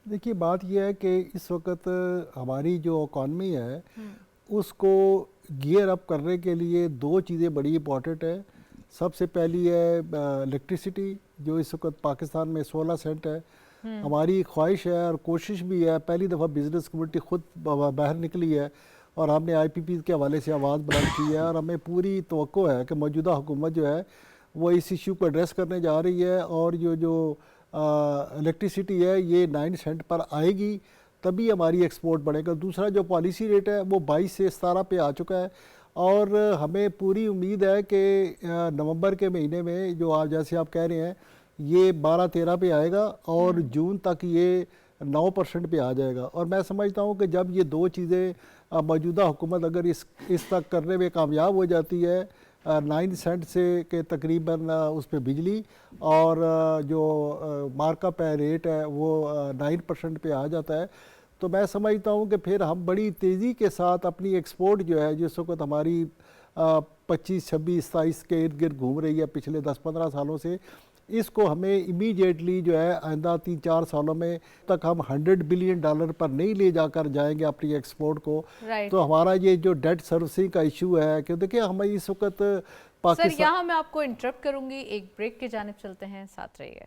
देखिए बात यह है कि इस वक्त हमारी जो इकॉनमी है उसको गियर अप करने के लिए 2 चीज़ें बड़ी इंपॉर्टेंट है। सबसे पहली है इलेक्ट्रिसिटी, जो इस वक्त पाकिस्तान में 16 सेंट है। हमारी ख्वाहिश है और कोशिश भी है, पहली दफ़ा बिजनेस कम्युनिटी खुद बाहर निकली है और हमने IPP के हवाले से आवाज़ बुलंद की है और हमें पूरी तवक्को है कि मौजूदा हुकूमत जो है वो इस इशू को एड्रेस करने जा रही है और जो इलेक्ट्रिसिटी है ये 9 सेंट पर आएगी तभी हमारी एक्सपोर्ट बढ़ेगा। दूसरा जो पॉलिसी रेट है वो 22 से 17 पे आ चुका है और हमें पूरी उम्मीद है कि नवंबर के महीने में जो आप जैसे आप कह रहे हैं ये 12-13 पे आएगा और जून तक ये 9% पे आ जाएगा। और मैं समझता हूँ कि जब ये 2 चीज़ें मौजूदा हुकूमत अगर इस तक करने में कामयाब हो जाती है, 9 सेंट से के तकरीबन उस पर बिजली और जो मार्कअप है रेट है वो 9% पे आ जाता है, तो मैं समझता हूँ कि फिर हम बड़ी तेज़ी के साथ अपनी एक्सपोर्ट जो है जिस वक्त हमारी 25, 26, 27 के इर्द गिर्द घूम रही है पिछले 10-15 सालों से, इसको हमें इमीडिएटली जो है आइंदा 3-4 सालों में तक हम $100 बिलियन पर नहीं ले जाकर जाएंगे अपनी एक्सपोर्ट को। Right. तो हमारा ये जो डेट सर्विसिंग का इशू है कि देखिए हम इस वक्त सर पाकिस्तान यहाँ मैं आपको इंटरप्ट करूंगी, एक ब्रेक की जानिब चलते हैं, साथ रहिए।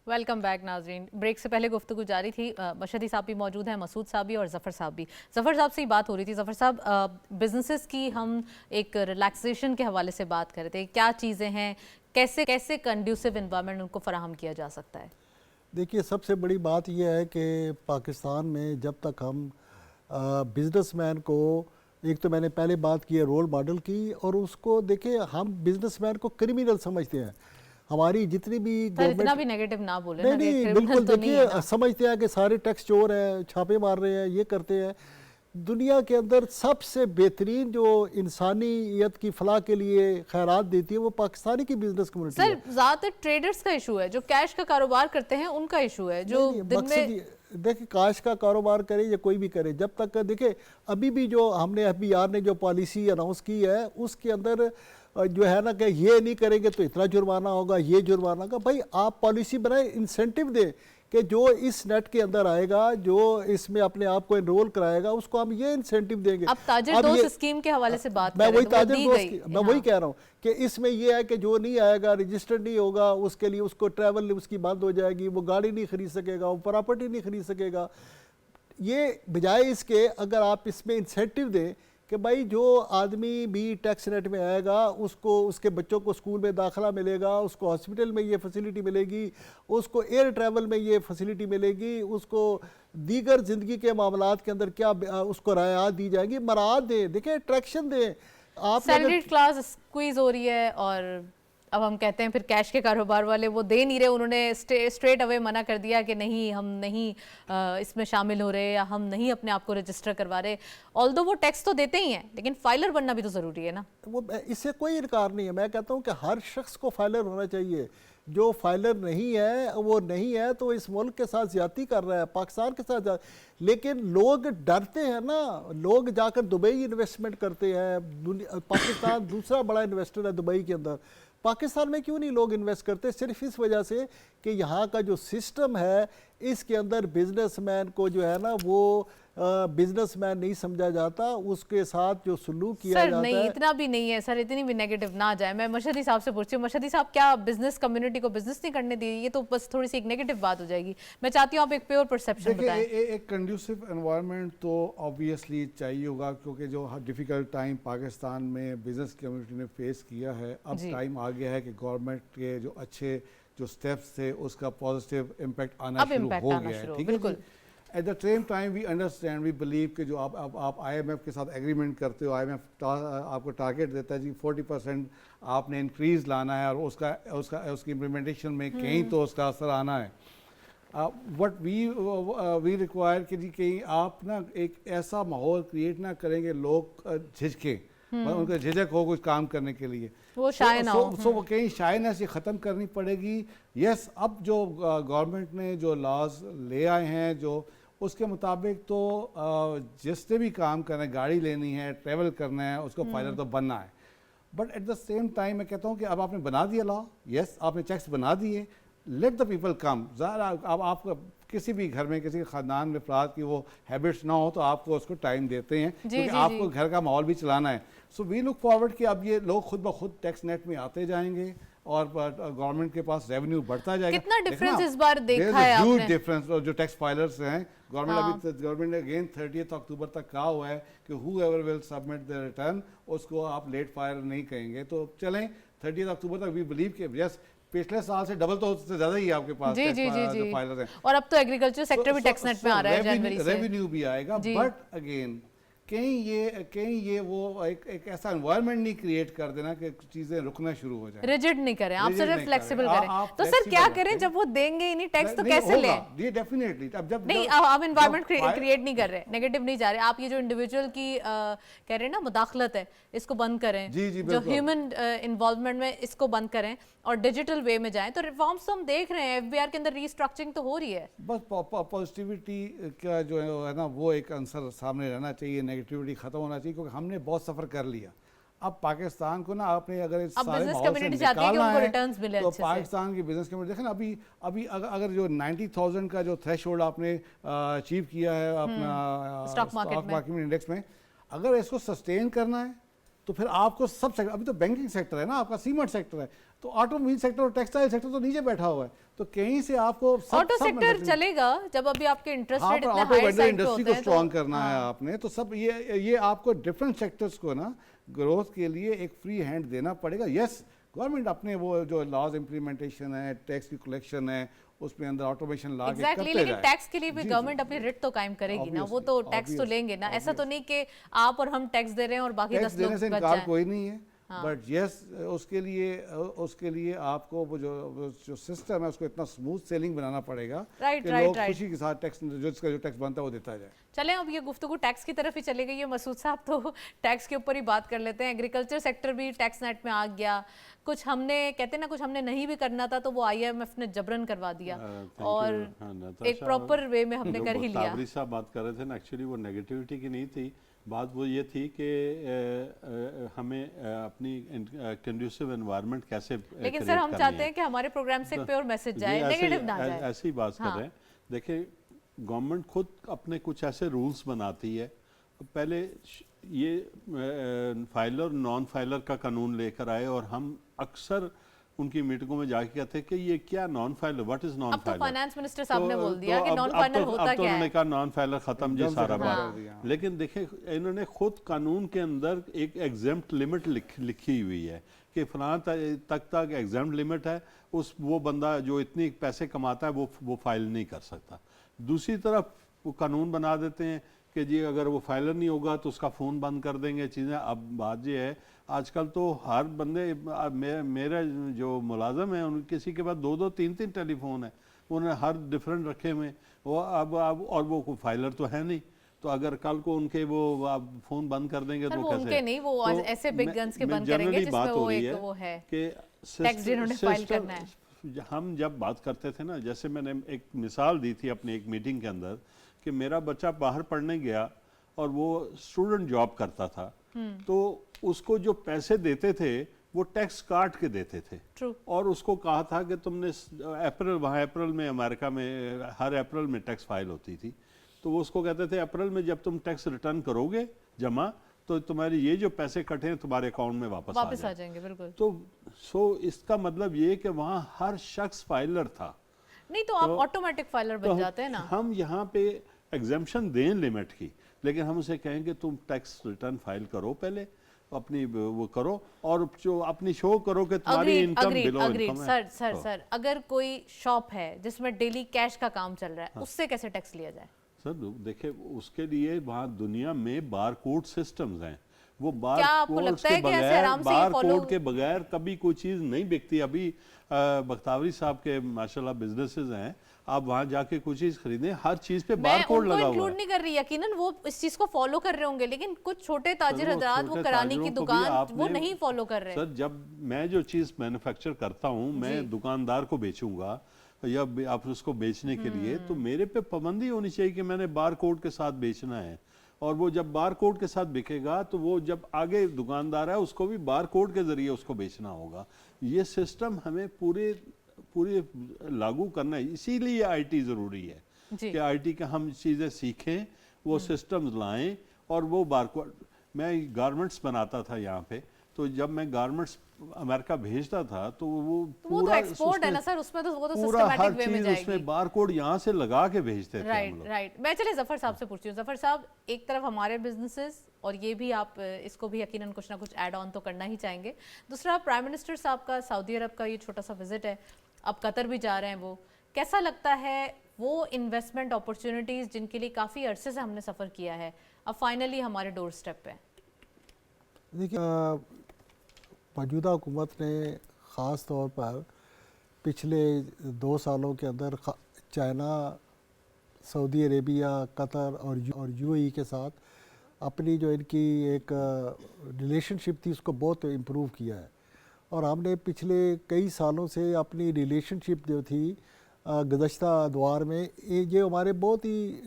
वेलकम बैक नाजरीन। ब्रेक से पहले गुफ्तगू जारी थी, मशहदी साहब भी मौजूद हैं, मसूद साहब भी और ज़फ़र साहब भी। ज़फ़र साहब से ही बात हो रही थी। ज़फ़र साहब, बिजनेसेस की हम एक रिलैक्सेशन के हवाले से बात कर रहे थे, क्या चीज़ें हैं, कैसे कैसे कंड्यूसिव इन्वायरमेंट उनको फराहम किया जा सकता है? देखिए सबसे बड़ी बात यह है कि पाकिस्तान में जब तक हम बिजनेसमैन को, एक तो मैंने पहले बात की है रोल मॉडल की, और उसको देखिए हम बिजनेसमैन को क्रिमिनल समझते हैं। हमारी जितनी भी इतना भी नेगेटिव ना बोले नहीं ना, नहीं criminal बिल्कुल तो नहीं है देखिए ना। समझते हैं कि सारे टैक्स चोर हैं, छापे मार रहे हैं, ये करते हैं। दुनिया के अंदर सबसे बेहतरीन जो इंसानियत की फलाह के लिए खैरात देती है वो पाकिस्तानी की बिजनेस कम्युनिटी है। सर ज़्यादातर ट्रेडर्स का इशू है, जो कैश का कारोबार करते हैं उनका इशू है, जो नहीं, दिन मकसद में देखिए काश का कारोबार करे या कोई भी करे, जब तक देखिए अभी भी जो हमने FBR ने जो पॉलिसी अनाउंस की है उसके अंदर जो है ना कि ये नहीं करेंगे तो इतना जुर्माना होगा, ये जुर्माना होगा। भाई आप पॉलिसी बनाए, इंसेंटिव दें कि जो इस नेट के अंदर आएगा, जो इसमें अपने आप को एनरोल कराएगा, उसको हम ये इंसेंटिव देंगे। अब ताजिर दोस्त स्कीम के हवाले से बात मैं करें वही तो वो ताजिर दी दोस्त गई। की मैं वही कह रहा हूँ कि इसमें ये है कि जो नहीं आएगा, रजिस्टर्ड नहीं होगा, उसके लिए उसको ट्रैवल उसकी बंद हो जाएगी, वो गाड़ी नहीं खरीद सकेगा, वो प्रॉपर्टी नहीं खरीद सकेगा। ये बजाय इसके अगर आप इसमें इंसेंटिव दें कि भाई जो आदमी भी टैक्स नेट में आएगा उसको, उसके बच्चों को स्कूल में दाखिला मिलेगा, उसको हॉस्पिटल में ये फैसिलिटी मिलेगी, उसको एयर ट्रैवल में ये फैसिलिटी मिलेगी, उसको दीगर ज़िंदगी के मामलात के अंदर क्या उसको रायात दी जाएगी, मराहत दें, देखिए अट्रैक्शन दें। आप सैलरीड क्लास स्क्वीज हो रही है और अब हम कहते हैं फिर कैश के कारोबार वाले वो दे नहीं रहे, उन्होंने स्ट्रेट अवे मना कर दिया कि नहीं हम नहीं इसमें शामिल हो रहे या हम नहीं अपने आप को रजिस्टर करवा रहे। ऑल्दो वो टैक्स तो देते ही हैं लेकिन फाइलर बनना भी तो ज़रूरी है ना। वो इससे कोई इनकार नहीं है, मैं कहता हूँ कि हर शख्स को फाइलर होना चाहिए। जो फाइलर नहीं है वो नहीं है तो इस मुल्क के साथ ज्यादती कर रहा है, पाकिस्तान के साथ। लेकिन लोग डरते हैं ना, लोग जाकर दुबई इन्वेस्टमेंट करते हैं। पाकिस्तान दूसरा बड़ा इन्वेस्टर है दुबई के अंदर। पाकिस्तान में क्यों नहीं लोग इन्वेस्ट करते? सिर्फ इस वजह से कि यहाँ का जो सिस्टम है इसके अंदर बिजनेसमैन को जो है ना वो बिजनेसमैन नहीं समझा जाता, उसके साथ जो सलूक किया सर जाता नहीं, है। इतना भी नहीं है सर, इतनी भी नेगेटिव ना जाए। मैं मशहदी साहब से पूछती हूँ, मशहदी साहब क्या बिजनेस कम्युनिटी को बिजनेस नहीं करने दी? ये तो बस थोड़ी सी एक नेगेटिव बात हो जाएगी। मैं चाहती हूँ आप एक प्योर परसेप्शन बताएं। एक कंड्यूसिव एनवायरनमेंट तो ऑब्वियसली चाहिए होगा, क्योंकि जो डिफ़िकल्ट टाइम पाकिस्तान में बिजनेस कम्युनिटी ने फेस किया है, अब टाइम आ गया है कि गवर्नमेंट के जो अच्छे जो स्टेप्स थे उसका पॉजिटिव इम्पैक्ट आना शुरू हो गया है। ठीक है, at the same time we understand, we believe कि जो आप IMF के साथ एग्रीमेंट करते हो, IMF आपको टारगेट देता है जी 40% आपने इंक्रीज लाना है और उसकी इम्प्लीमेंटेशन में कहीं तो उसका असर आना है। वट वी रिक्वायर कि जी कहीं आप ना एक ऐसा माहौल क्रिएट ना करेंगे लोग झिझकें, मतलब उनका झिझक हो कुछ काम करने के लिए, वो शाय ना हो। सो वो कहीं शायनेस ये ख़त्म करनी पड़ेगी। यस, अब जो गवर्नमेंट ने जो लॉज ले आए हैं जो उसके मुताबिक तो जिसने भी काम करना है, गाड़ी लेनी है, ट्रैवल करना है, उसको फाइलर तो बनना है। But at the same time मैं कहता हूँ कि अब आपने बना दिया लॉ, यस आपने चेक्स बना दिए, लेट द पीपल कम। ज़रा अब आपको किसी भी घर में किसी ख़ानदान में अफराद की वो हैबिट्स ना हो तो आपको उसको टाइम देते हैं, क्योंकि आपको घर का माहौल भी चलाना है। सो वी लुक फॉरवर्ड कि अब ये लोग खुद ब खुद टैक्स नेट में आते जाएंगे और गवर्नमेंट के पास रेवेन्यू बढ़ता जाएगा। कितना डिफरेंस इस बार देखा है आपने? Huge difference. जो टैक्स फाइलर्स हैं, गवर्नमेंट ने अगेन 30 अक्टूबर तक कहा हुआ है कि who ever will submit the return उसको आप लेट फाइल नहीं कहेंगे। तो चलें 30 अक्टूबर तक वी बिलीव कि यस पिछले साल से डबल तो उससे ज्यादा ही आपके पास जो फाइलर्स हैं। और अब तो एग्रीकल्चर सेक्टर भी टैक्स नेट में आ रहा है, जनवरी से रेवेन्यू भी आएगा। बट अगेन कहीं ये वो एक ऐसा एनवायरनमेंट नहीं क्रिएट कर देना कि चीजें रुकना शुरू हो जाए। रिजिड नहीं करें आप, Rigid सिर्फ नहीं फ्लेक्सिबल करें। करें। आप तो सर flexible क्या रखें। करें जब वो देंगे ही नहीं टैक्स, तो नहीं कैसे होगा, लें? ये डेफिनेटली अब जब नहीं, जब- आप एनवायरनमेंट जब क्रिएट नहीं कर रहे, नेगेटिव नहीं जा रहे आप। ये जो इंडिविजुअल की कह रहे हैं ना मुदाखलत है, इसको बंद करें। जी, जी, जो बिल्कुल। ह्यूमन इन्वॉल्वमेंट में, इसको बंद करें और डिजिटल वे में जाएं। तो रिफॉर्म्स तो हम देख रहे हैं, एफबीआर के अंदर रीस्ट्रक्चरिंग तो हो रही है। बस पॉजिटिविटी का जो है ना वो एक आंसर सामने रहना चाहिए, नेगेटिविटी खत्म होना चाहिए, क्योंकि हमने बहुत सफ़र कर लिया। अब पाकिस्तान को ना आपने अगर इस अब सारे business माहौल से community चाहती है कि निकालना उनको है, returns मिले तो अच्छे से। पाकिस्तान की बिजनेस कम्युनिटी देखें ना, अभी अगर जो 90,000 का जो थ्रेशोल्ड आपने अचीव किया है अपना Stock market में। मार्केट इंडेक्स में, अगर इसको सस्टेन करना है तो फिर आपको सब सेक्टर, अभी तो बैंकिंग सेक्टर है ना आपका, सीमेंट सेक्टर है, तो ऑटोमोबाइल सेक्टर और टेक्सटाइल सेक्टर तो नीचे बैठा हुआ है, तो कहीं से आपको ऑटो सेक्टर चलेगा जब अभी आपके इंटरेस्ट हाँ, रेट पर इतने ऑटो हाई वेंडर साइड पे इंडस्ट्री होते को हैं स्ट्रॉन्ग तो करना है आपने, तो सब ये आपको डिफरेंट सेक्टर्स को ना ग्रोथ के लिए एक फ्री हैंड देना पड़ेगा। यस, गवर्नमेंट अपने वो जो लॉज इम्प्लीमेंटेशन है, टैक्स की कलेक्शन है, उसमें अंदर ऑटोमेशन ला के एग्जैक्टली, करते लेकिन जाए। टैक्स के लिए भी जी, गवर्नमेंट जी, अपनी रिट तो कायम करेगी ना, वो Obviously, तो टैक्स तो obvious, लेंगे ना। ऐसा तो obvious। नहीं कि आप और हम टैक्स दे रहे हैं और बाकी टैक्स 10 लोग देने से बच इनकार जाएं। कोई नहीं है, बट यस उसके लिए आपको वो जो सिस्टम है उसको इतना स्मूथ सेलिंग बनाना पड़ेगा Right, कि right, लोग right। खुशी के साथ टैक्स जिसका जो टैक्स बनता है वो देता जाए। चलें अब ये गुफ्तगू टैक्स की तरफ ही चले गई है मसूद साहब, तो टैक्स के ऊपर ही बात कर लेते हैं। एग्रीकल्चर सेक्टर भी टैक्स नेट में आ गया, कुछ हमने कहते हैं ना कुछ हमने नहीं भी करना था तो वो आईएमएफ ने जबरन करवा दिया और एक प्रॉपर वे में हमने कर ही लिया। ताबरी साहब बात कर रहे थे ना, एक्चुअली वो नेगेटिविटी की नहीं थी बात, वो ये थी कि हमें अपनी कंड्यूसिव एनवायरनमेंट कैसे लेकिन सर हम चाहते हैं कि हमारे प्रोग्राम से प्योर मैसेज जाए, नेगेटिव ना जाए। ऐसी बात कर रहे हैं। देखिए गवर्नमेंट खुद अपने कुछ ऐसे रूल्स बनाती है, पहले ये फाइलर नॉन फाइलर का कानून लेकर आए और हम अक्सर उनकी मीटिंगों में जाके कहते हैं कि ये क्या non filer, what is non अब तो फाइलर। फाइनेंस मिनिस्टर साहब ने बोल दिया कि नॉन फाइलर होता क्या उन्होंने है। कहा नॉन फाइलर खत्म जी सारा हाँ। बात। लेकिन देखिए इन्होंने खुद कानून के अंदर एक एग्जेम्प्ट लिमिट लिखी हुई है कि फलां तक एग्जाम लिमिट है, वो बंदा जो इतनी पैसे कमाता है वो फाइल नहीं कर सकता। दूसरी तरफ वो कानून बना देते हैं कि जी अगर वो फाइलर नहीं होगा तो उसका फ़ोन बंद कर देंगे चीज़ें। अब बात ये है आजकल तो हर बंदे मेरा जो मुलाजम है उन किसी के पास 2-2 3-3 टेलीफोन है, उन्हें हर डिफरेंट रखे हुए, वो अब और वो कोई फाइलर तो है नहीं, तो अगर कल को उनके वो आप फ़ोन बंद कर देंगे तो वो कैसे? उनके नहीं, वो तो ऐसे बिग गन्स के बंद करेंगे जिसमें वो एक वो है कि टैक्स जिन्होंने फाइल करना है। हम जब बात करते थे ना, जैसे मैंने एक मिसाल दी थी अपनी एक मीटिंग के अंदर कि मेरा बच्चा बाहर पढ़ने गया और वो स्टूडेंट जॉब करता था, तो उसको जो पैसे देते थे वो टैक्स काट के देते थे। True। और उसको कहा था कि तुमने अप्रैल में अमेरिका में हर अप्रैल में टैक्स फाइल होती थी, तो वो उसको कहते थे अप्रैल में जब तुम टैक्स रिटर्न करोगे जमा तो तुम्हारे ये जो पैसे कटे हैं तुम्हारे अकाउंट में वापस आ जाएंगे। बिल्कुल। तो इसका मतलब ये कि वहाँ हर शख्स फाइलर था। नहीं तो आप ऑटोमेटिक फाइलर बन जाते हैं ना। हम यहाँ पे एग्जाम्पशन दें लिमिट की, लेकिन हम उसे कहेंगे तुम टैक्स रिटर्न फाइल करो पहले, अपनी वो करो और जो अपनी शो करो कि तुम्हारी इनकम बिलो इनकम है। सर अगर कोई शॉप है जिसमें डेली कैश का काम चल रहा है, उससे कैसे टैक्स लिया जाए? सर देखिए उसके लिए वहाँ दुनिया में बार कोड सिस्टम्स हैं, वो बार कोड के बगैर के बगैर कभी कोई चीज़ नहीं बिकती। अभी बख्तावरी साहब के माशाल्लाह बिजनेसेस हैं, आप वहाँ जाके कोई चीज़ खरीदें हर चीज़ पे बार कोड लगा हुआ है। इंक्लूड नहीं कर रही, यकीनन वो इस चीज़ को फॉलो कर रहे होंगे, लेकिन कुछ छोटे ताजिर हजरात वो कराने की दुकान वो नहीं फॉलो कर रहे। सर जब मैं जो चीज़ मैन्युफैक्चर करता हूँ मैं दुकानदार को बेचूंगा या आप उसको बेचने के लिए, तो मेरे पे पाबंदी होनी चाहिए कि मैंने बार कोड के साथ बेचना है, और वो जब बार कोड के साथ बिकेगा तो वो जब आगे दुकानदार है उसको भी बार कोड के जरिए उसको बेचना होगा। ये सिस्टम हमें पूरे लागू करना है, इसीलिए आईटी ज़रूरी है कि आईटी का हम चीज़ें सीखें, वो सिस्टम्स लाएं और वो बार कोड। मैं गारमेंट्स बनाता था यहाँ पे, तो जब मैं गारमेंट्स अमेरिका भेजता था तो वो तो एक्सपोर्ट है ना सर, उसमें तो वो तो सिस्टमैटिक वे में जाएगी। उसमें बारकोड यहाँ से लगा के भेजते थे हम लोग। राइट। मैं चले जफर साहब से पूछती हूँ। जफर साहब, एक तरफ हमारे बिजनेसेस और ये भी आप इसको भी यकीनन कुछ ना कुछ ऐड ऑन तो करना ही चाहेंगे, दूसरा प्राइम मिनिस्टर साहब का सऊदी अरब का ये छोटा सा विजिट है, अब कतर भी जा रहे हैं, वो कैसा लगता है? वो इन्वेस्टमेंट अपॉर्चुनिटीज़ जिनके लिए काफ़ी अरसे से हमने सफ़र किया है, अब फाइनली हमारे डोर स्टेप पे है? देखिए मौजूदा हुकूमत ने ख़ास तौर पर पिछले 2 सालों के अंदर चाइना, सऊदी अरेबिया, कतर और यूएई के साथ अपनी जो इनकी एक रिलेशनशिप थी उसको बहुत इम्प्रूव किया है। और हमने पिछले कई सालों से अपनी रिलेशनशिप जो थी गुज़श्ता अदवार में ये हमारे बहुत ही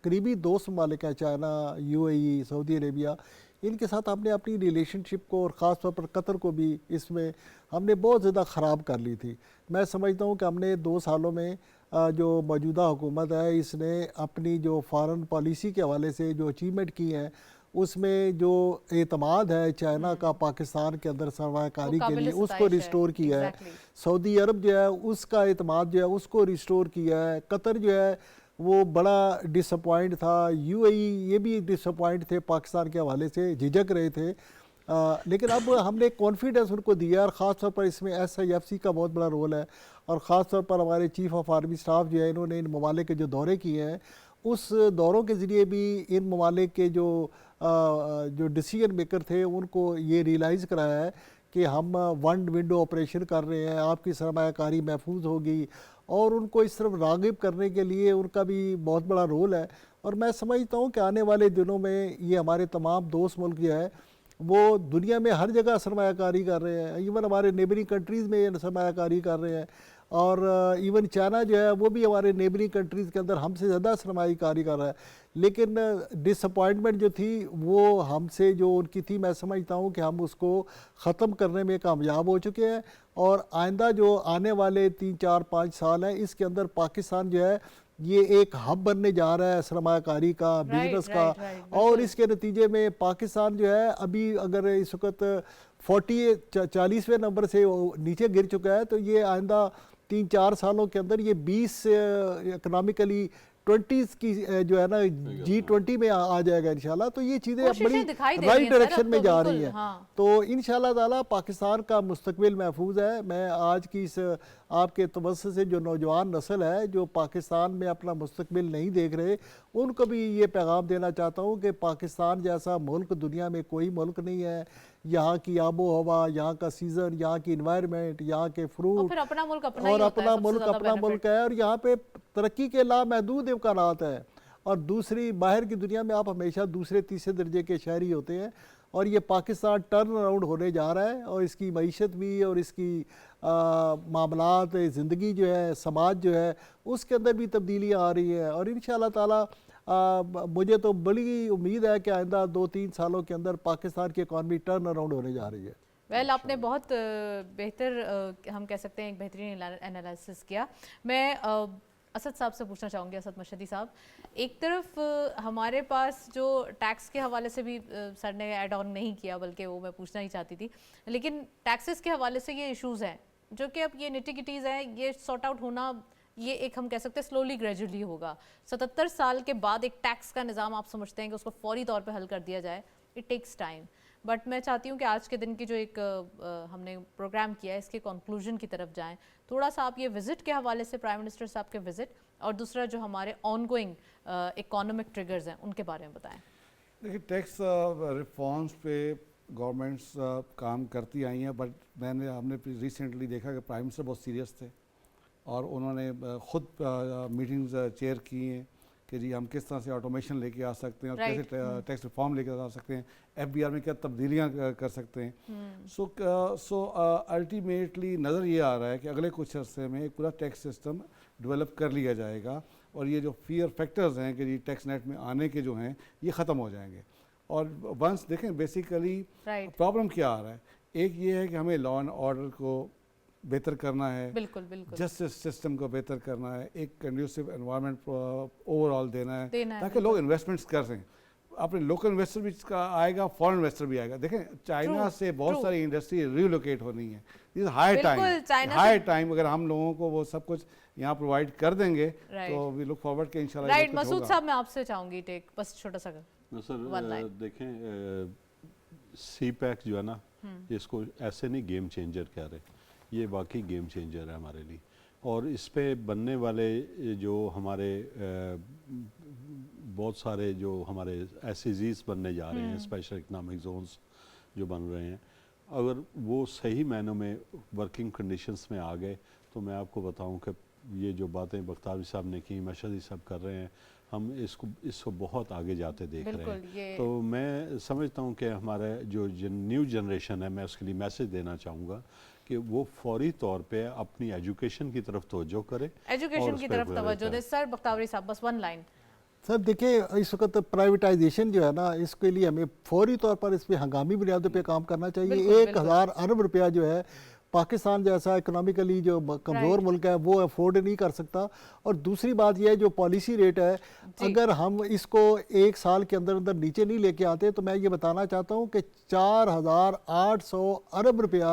करीबी दोस्त ममालिक हैं, चाइना, यूएई, सऊदी अरेबिया, इनके साथ हमने अपनी रिलेशनशिप को और ख़ास तौर पर कतर को भी इसमें हमने बहुत ज़्यादा ख़राब कर ली थी। मैं समझता हूँ कि हमने 2 सालों में जो मौजूदा हुकूमत है इसने अपनी जो फ़ॉरेन पॉलिसी के हवाले से जो अचीवमेंट की हैं उसमें जो एतमाद है चाइना का पाकिस्तान के अंदर सरमायाकारी के लिए उसको रिस्टोर किया है। सऊदी अरब जो है उसका एतमाद जो है उसको रिस्टोर किया है। कतर जो है वो बड़ा डिसअपॉइंट था, यूएई ये भी डिसअपॉइंट थे, पाकिस्तान के हवाले से झिझक रहे थे, लेकिन अब हमने कॉन्फिडेंस उनको दिया और ख़ास तौर पर इसमें SIFC का बहुत बड़ा रोल है। और ख़ास तौर पर हमारे चीफ़ ऑफ आर्मी स्टाफ जो है इन्होंने इन ममालिक के जो दौरे किए हैं उस दौरों के ज़रिए भी इन ममालिक के जो डिसीजन मेकर थे उनको ये रियलाइज़ कराया है कि हम वन विंडो ऑपरेशन कर रहे हैं, आपकी सरमायाकारी महफूज होगी, और उनको इस तरफ राग़िब करने के लिए उनका भी बहुत बड़ा रोल है। और मैं समझता हूँ कि आने वाले दिनों में ये हमारे तमाम दोस्त मुल्क जो है वो दुनिया में हर जगह सरमायाकारी कर रहे हैं, इवन हमारे नेबरिंग कंट्रीज़ में सरमायाकारी कर रहे हैं, और इवन चाइना जो है वो भी हमारे नेबरिंग कंट्रीज़ के अंदर हमसे ज़्यादा सरमायाकारी कर रहा है। लेकिन डिसअपॉइंटमेंट जो थी वो हमसे जो उनकी थी, मैं समझता हूँ कि हम उसको ख़त्म करने में कामयाब हो चुके हैं। और आइंदा जो आने वाले 3, 4, 5 साल हैं इसके अंदर पाकिस्तान जो है ये एक हब बनने जा रहा है सरमायाकारी का, बिजनेस का। और इसके नतीजे में पाकिस्तान जो है अभी अगर इस वक्त 40वें नंबर से नीचे गिर चुका है, तो ये आइंदा 3-4 सालों के अंदर ये 20 इकनॉमिकली 20s की जो है ना G20 में आ जाएगा इंशाल्लाह। तो ये चीज़ें बड़ी राइट डायरेक्शन में जा रही हैं। हाँ। तो इंशाल्लाह ताला पाकिस्तान का मुस्तकबिल महफूज है। मैं आज की इस आपके तवज्जुह से जो नौजवान नस्ल है जो पाकिस्तान में अपना मुस्तकबिल नहीं देख रहे उनको भी ये पैगाम देना चाहता हूँ कि पाकिस्तान जैसा मुल्क दुनिया में कोई मुल्क नहीं है। यहाँ की आबो हवा, यहाँ का सीज़न, यहाँ की इन्वायरमेंट, यहाँ के फ्रूट, फिर अपना मुल्क अपना मुल्क है, और यहाँ पे तरक्की के लामहदूद इम्कानात हैं। और दूसरी बाहर की दुनिया में आप हमेशा दूसरे तीसरे दर्जे के शहरी होते हैं, और ये पाकिस्तान टर्न अराउंड होने जा रहा है, और इसकी मईशत भी और इसकी मामलात, ज़िंदगी जो है, समाज जो है, उसके अंदर भी तब्दीलियाँ आ रही हैं। और इंशाअल्लाह ताला मुझे तो बड़ी उम्मीद है कि आइंदा 2-3 सालों के अंदर पाकिस्तान की इकॉनमी टर्न अराउंड होने जा रही है। वेल आपने बहुत बेहतर हम कह सकते हैं एक बेहतरीन एनालिसिस किया। मैं असद साहब से पूछना चाहूँगी, असद मशहदी साहब, एक तरफ हमारे पास जो टैक्स के हवाले से भी सर ने ऐड ऑन नहीं किया, बल्कि वो मैं पूछना ही चाहती थी, लेकिन टैक्सेस के हवाले से ये इश्यूज़ हैं जो कि अब ये निटिगिटीज़ हैं, ये सॉर्ट आउट होना ये एक हम कह सकते हैं स्लोली ग्रेजुअली होगा। 77 साल के बाद एक टैक्स का निज़ाम आप समझते हैं कि उसको फौरी तौर पे हल कर दिया जाए, इट टेक्स टाइम। बट मैं चाहती हूँ कि आज के दिन की जो एक हमने प्रोग्राम किया है इसके कंक्लूजन की तरफ जाएं। थोड़ा सा आप ये विज़िट के हवाले से, प्राइम मिनिस्टर साहब के विज़िट, और दूसरा जो हमारे ऑनगोइंग इकोनॉमिक ट्रिगर्स हैं उनके बारे में बताएं। देखिए, टैक्स रिफॉर्म्स पे गवर्नमेंट्स काम करती आई हैं, बट हमने रिसेंटली देखा कि प्राइम मिनिस्टर बहुत सीरियस थे और उन्होंने ख़ुद मीटिंग्स चेयर की हैं कि जी हम किस तरह से ऑटोमेशन लेके आ सकते हैं और कैसे टैक्स रिफॉर्म लेके आ सकते हैं, FBR में क्या तब्दीलियाँ कर सकते हैं। सो अल्टीमेटली नज़र ये आ रहा है कि अगले कुछ अर्से में एक पूरा टैक्स सिस्टम डेवलप कर लिया जाएगा, और ये जो फियर फैक्टर्स हैं कि जी टैक्स नेट में आने के जो हैं ये ख़त्म हो जाएंगे। और वंस देखें बेसिकली प्रॉब्लम क्या आ रहा है, एक ये है कि हमें लॉ एंड ऑर्डर को बेहतर करना है, बिल्कुल बिल्कुल, जस्टिस सिस्टम को बेहतर करना है, एक कंड्यूसिव एनवायरनमेंट ओवरऑल देना है ताकि लोग इन्वेस्टमेंट्स कर सकें। अपने लोकल इन्वेस्टर भी आएगा, फॉरेन इन्वेस्टर भी आएगा। देखें चाइना से बहुत सारी इंडस्ट्री रिलोकेट होनी है, दिस हाई टाइम अगर हम लोगों को वो सब कुछ यहाँ प्रोवाइड कर देंगे तो वी लुक फॉरवर्ड के इंशाल्लाह। राइट, मसूद साहब मैं आपसे चाहूँगी टेक बस छोटा सा सर देखें CPEC जो है ना, इसको ऐसे नहीं गेम चेंजर कह रहे, ये वाकई गेम चेंजर है हमारे लिए। और इस पे बनने वाले जो हमारे बहुत सारे जो हमारे SEZs बनने जा रहे हैं, स्पेशल इकनॉमिक जोन्स जो बन रहे हैं, अगर वो सही मायनों में वर्किंग कंडीशंस में आ गए तो मैं आपको बताऊं कि ये जो बातें बख्तारी साहब ने की, मशहदी साहब कर रहे हैं, हम इसको बहुत आगे जाते देख रहे हैं। तो मैं समझता हूं कि हमारा जो न्यू जनरेशन है, मैं उसके लिए मैसेज देना चाहूँगा कि वो फौरी तौर पे अपनी एजुकेशन की तरफ तवज्जो करे, एजुकेशन की तरफ तवज्जो दे। सर बख्तावरी साहब, बस वन लाइन। सर देखिए, इस वक्त प्राइवेटाइजेशन जो है ना, इसके लिए हमें फौरी तौर पर इस पर हंगामी बुनियादों पे काम करना चाहिए। 1000 अरब रुपया जो है पाकिस्तान जैसा इकोनॉमिकली जो कमज़ोर मुल्क है वो अफोर्ड नहीं कर सकता। और दूसरी बात यह है, जो पॉलिसी रेट है, अगर हम इसको 1 साल के अंदर अंदर नीचे नहीं लेके आते तो मैं ये बताना चाहता हूँ कि 4800 अरब रुपया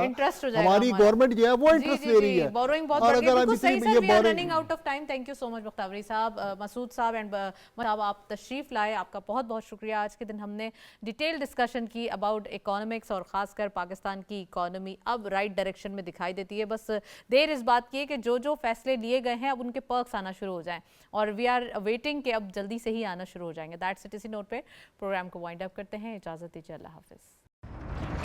हमारी गवर्नमेंट जो है वो इंटरेस्ट ले रही है। और अगर हम running out of time. Thank you so much Bakhtawari साहब, मसूद साहब एंड साहब, आप तशरीफ लाए, आपका बहुत बहुत शुक्रिया। आज के दिन हमने डिटेल डिस्कशन की अबाउट इकोनॉमिक्स और ख़ासकर पाकिस्तान की इकोनॉमी अब राइट डायरेक्शन में दिखाई देती है। बस देर इस बात की है कि जो जो फैसले लिए गए हैं अब उनके पर्क्स आना शुरू हो जाएं, और वी आर वेटिंग कि अब जल्दी से ही आना शुरू हो जाएंगे। That's it. इसी नोट पे प्रोग्राम को वाइंड अप करते हैं। इजाज़त दीजिए, अल्लाह हाफिज़।